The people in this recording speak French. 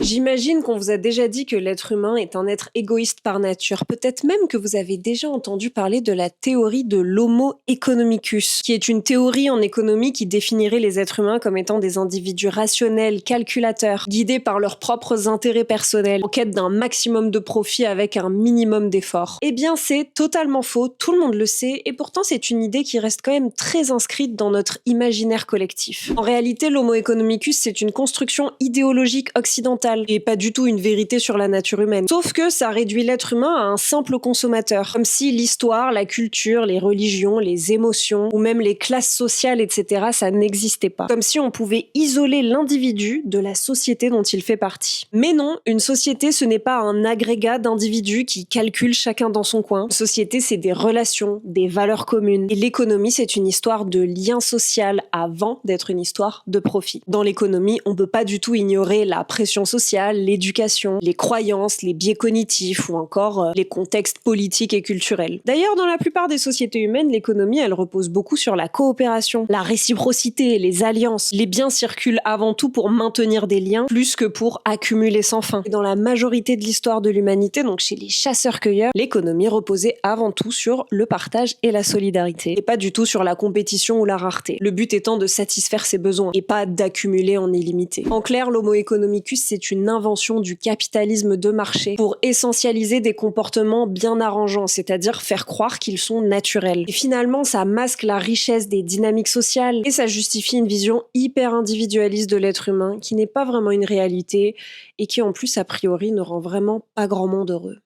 J'imagine qu'on vous a déjà dit que l'être humain est un être égoïste par nature. Peut-être même que vous avez déjà entendu parler de la théorie de l'Homo economicus, qui est une théorie en économie qui définirait les êtres humains comme étant des individus rationnels, calculateurs, guidés par leurs propres intérêts personnels, en quête d'un maximum de profit avec un minimum d'effort. Eh bien, c'est totalement faux, tout le monde le sait, et pourtant c'est une idée qui reste quand même très inscrite dans notre imaginaire collectif. En réalité, l'Homo economicus, c'est une construction idéologique occidentale, et pas du tout une vérité sur la nature humaine. Sauf que ça réduit l'être humain à un simple consommateur, comme si l'histoire, la culture, les religions, les émotions, ou même les classes sociales, etc., ça n'existait pas. Comme si on pouvait isoler l'individu de la société dont il fait partie. Mais non, une société, ce n'est pas un agrégat d'individus qui calculent chacun dans son coin. Une société, c'est des relations, des valeurs communes. Et l'économie, c'est une histoire de lien social avant d'être une histoire de profit. Dans l'économie, on peut pas du tout ignorer la pression sociale, l'éducation, les croyances, les biais cognitifs ou encore les contextes politiques et culturels. D'ailleurs, dans la plupart des sociétés humaines, l'économie, elle repose beaucoup sur la coopération, la réciprocité, les alliances. Les biens circulent avant tout pour maintenir des liens, plus que pour accumuler sans fin. Et dans la majorité de l'histoire de l'humanité, donc chez les chasseurs-cueilleurs, l'économie reposait avant tout sur le partage et la solidarité, et pas du tout sur la compétition ou la rareté. Le but étant de satisfaire ses besoins, et pas d'accumuler en illimité. En clair, l'Homo economicus, c'est une invention du capitalisme de marché pour essentialiser des comportements bien arrangeants, c'est-à-dire faire croire qu'ils sont naturels. Et finalement, ça masque la richesse des dynamiques sociales et ça justifie une vision hyper individualiste de l'être humain qui n'est pas vraiment une réalité et qui en plus, a priori, ne rend vraiment pas grand monde heureux.